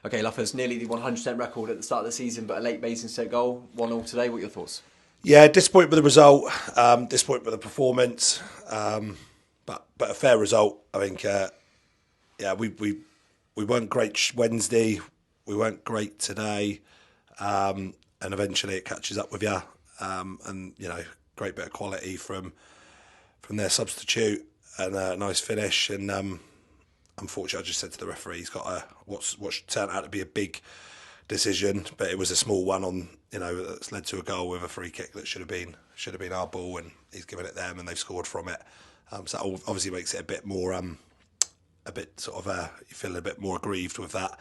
Okay, Luffers, nearly the 100% record at the start of the season, but a late Basingstoke goal, 1-1 today. What are your thoughts? Yeah, disappointed with the result, disappointed with the performance, but a fair result. I think. Yeah, we weren't great Wednesday, we weren't great today, and eventually it catches up with you. And great bit of quality from their substitute and a nice finish. And unfortunately, I just said to the referee, he's got what turned out to be a big decision, but it was a small one on that's led to a goal with a free kick that should have been our ball, and he's given it them, and they've scored from it. So that obviously makes it a bit more you feel a bit more aggrieved with that.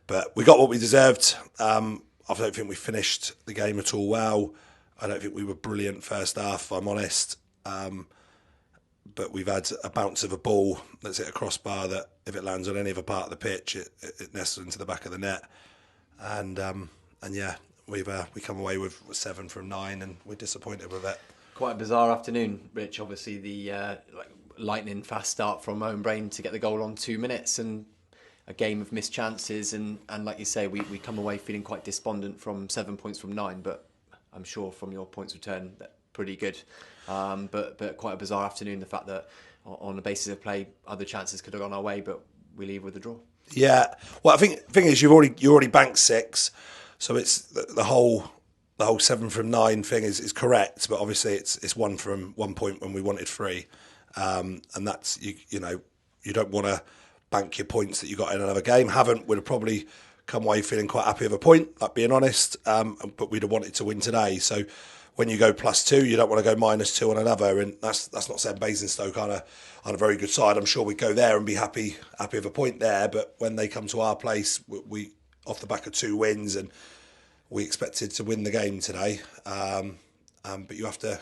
But we got what we deserved. I don't think we finished the game at all well. I don't think we were brilliant first half, if I'm honest. But we've had a bounce of a ball that's hit a crossbar that if it lands on any other part of the pitch, it nestles into the back of the net. And yeah, we come away with 7 from 9, and we're disappointed with it. Quite a bizarre afternoon, Rich. Obviously, the lightning fast start from Owen Brain to get the goal on 2 minutes, and a game of missed chances. And like you say, we come away feeling quite despondent from 7 points from 9. But I'm sure from your points return, that's pretty good. But quite a bizarre afternoon. The fact that on the basis of play, other chances could have gone our way, but we leave with a draw. Yeah, well, I think the thing is you already banked 6, so it's the whole 7 from 9 thing is correct, but obviously it's 1 from 1 point when we wanted 3, and that's you don't want to bank your points that you got in another game. Would have probably come away feeling quite happy with a point, like being honest, but we'd have wanted to win today. So when you go +2, you don't want to go -2 on another, and that's not saying Basingstoke on a very good side. I'm sure we'd go there and be happy with a point there, but when they come to our place, we off the back of 2 wins, and we expected to win the game today. But you have to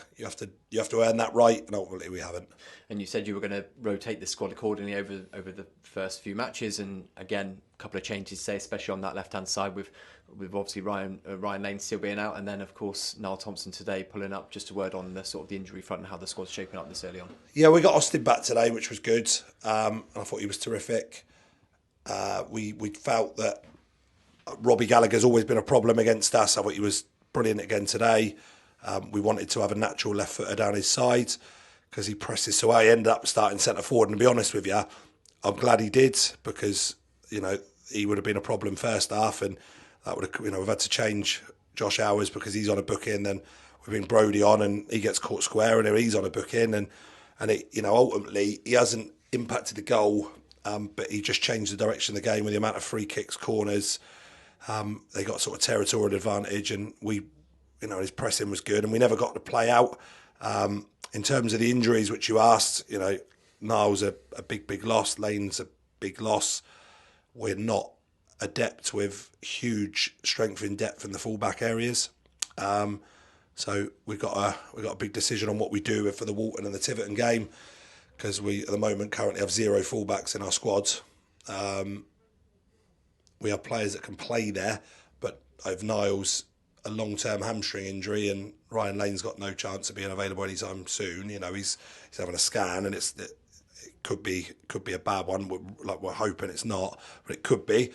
earn that right, and ultimately we haven't. And you said you were going to rotate the squad accordingly over the first few matches, and again, a couple of changes today, especially on that left-hand side with obviously Ryan Lane still being out, and then of course Niall Thompson today pulling up. Just a word on the sort of the injury front and how the squad's shaping up this early on. Yeah, we got Austin back today, which was good. And I thought he was terrific. We felt that Robbie Gallagher's always been a problem against us. I thought he was brilliant again today. We wanted to have a natural left footer down his side because he presses so high. He ended up starting centre forward, and to be honest with you, I'm glad he did, because he would have been a problem first half, and that would have we've had to change Josh Hours because he's on a booking. Then we bring Brodie on, and he gets caught square, and he's on a booking, and it, ultimately he hasn't impacted the goal, but he just changed the direction of the game with the amount of free kicks, corners. They got sort of territorial advantage, and his pressing was good, and we never got to play out. In terms of the injuries, which you asked, Niall's a big loss, Lane's a big loss. We're not adept with huge strength in depth in the fullback areas. So we've got a big decision on what we do for the Walton and the Tiverton game, because we at the moment currently have 0 fullbacks in our squad. We have players that can play there, but I've Niall's a long-term hamstring injury, and Ryan Lane's got no chance of being available anytime soon. He's having a scan, and it could be a bad one. We're hoping it's not, but it could be.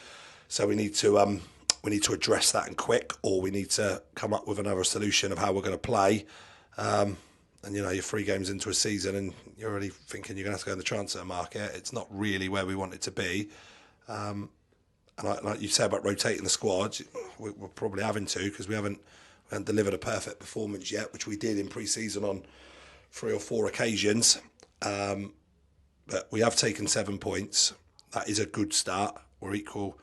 So we need to address that and quick, or we need to come up with another solution of how we're going to play. And you're 3 games into a season, and you're already thinking you're going to have to go in the transfer market. It's not really where we want it to be. And like you said about rotating the squad, we're probably having to, because we haven't delivered a perfect performance yet, which we did in pre-season on 3 or 4 occasions. But we have taken 7 points. That is a good start. We're equal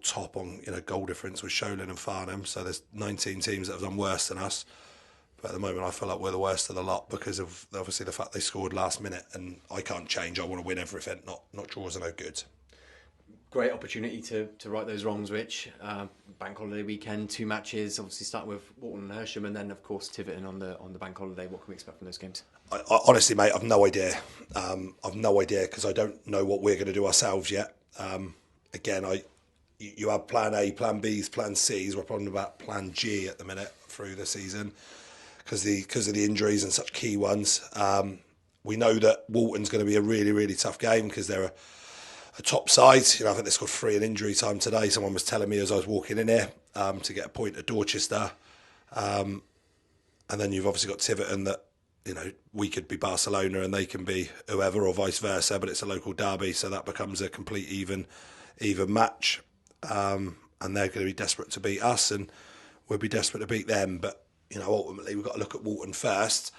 top on goal difference with Sholing and Farnham. So there's 19 teams that have done worse than us. But at the moment, I feel like we're the worst of the lot because of obviously the fact they scored last minute, and I can't change. I want to win everything. Not draws are no good. Great opportunity to right those wrongs, Rich. Bank holiday weekend, 2 matches, obviously starting with Walton and Hersham, and then of course Tiverton on the bank holiday. What can we expect from those games? I honestly, mate, I've no idea. I've no idea, because I don't know what we're going to do ourselves yet. Again, you have plan A, plan Bs, plan Cs. We're probably about plan G at the minute through the season because of the injuries and such key ones. We know that Walton's going to be a really, really tough game because they're top side. You know, I think they scored 3 in injury time today. Someone was telling me as I was walking in here to get a point at Dorchester. And then you've obviously got Tiverton that, you know, we could be Barcelona and they can be whoever or vice versa, but it's a local derby, so that becomes a complete even match. And they're going to be desperate to beat us and we'll be desperate to beat them. But, you know, ultimately we've got to look at Walton first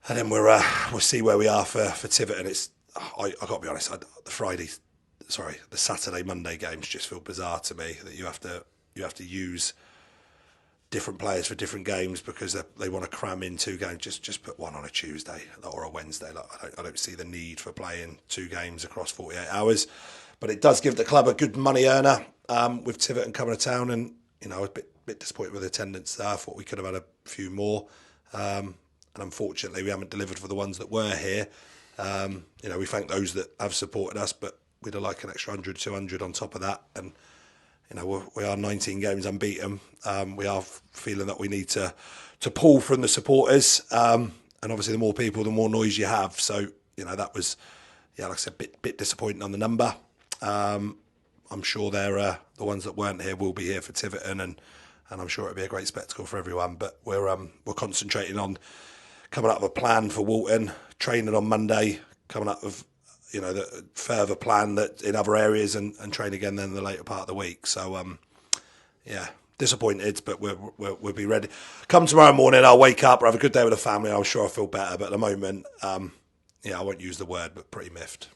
and then we'll see where we are for Tiverton. It's, I got to be honest, the Saturday, Monday games just feel bizarre to me that you have to use different players for different games because they want to cram in 2 games. Just put one on a Tuesday or a Wednesday. Like, I don't see the need for playing 2 games across 48 hours. But it does give the club a good money earner with Tiverton coming to town. And, you know, I was a bit disappointed with the attendance there. I thought we could have had a few more. And unfortunately, we haven't delivered for the ones that were here. You know, we thank those that have supported us, but we'd have like an extra 100, 200 on top of that. And, you know, we are 19 games unbeaten. We are feeling that we need to pull from the supporters. And obviously, the more people, the more noise you have. So, you know, that was, yeah, like I said, bit disappointing on the number. I'm sure the ones that weren't here will be here for Tiverton, and I'm sure it'll be a great spectacle for everyone. But we're concentrating on coming up with a plan for Walton, training on Monday, coming up with, you know, the further plan that in other areas and train again then in the later part of the week. So, yeah, disappointed, but we'll be ready. Come tomorrow morning, I'll wake up, I'll have a good day with the family. I'm sure I'll feel better. But at the moment, yeah, I won't use the word, but pretty miffed.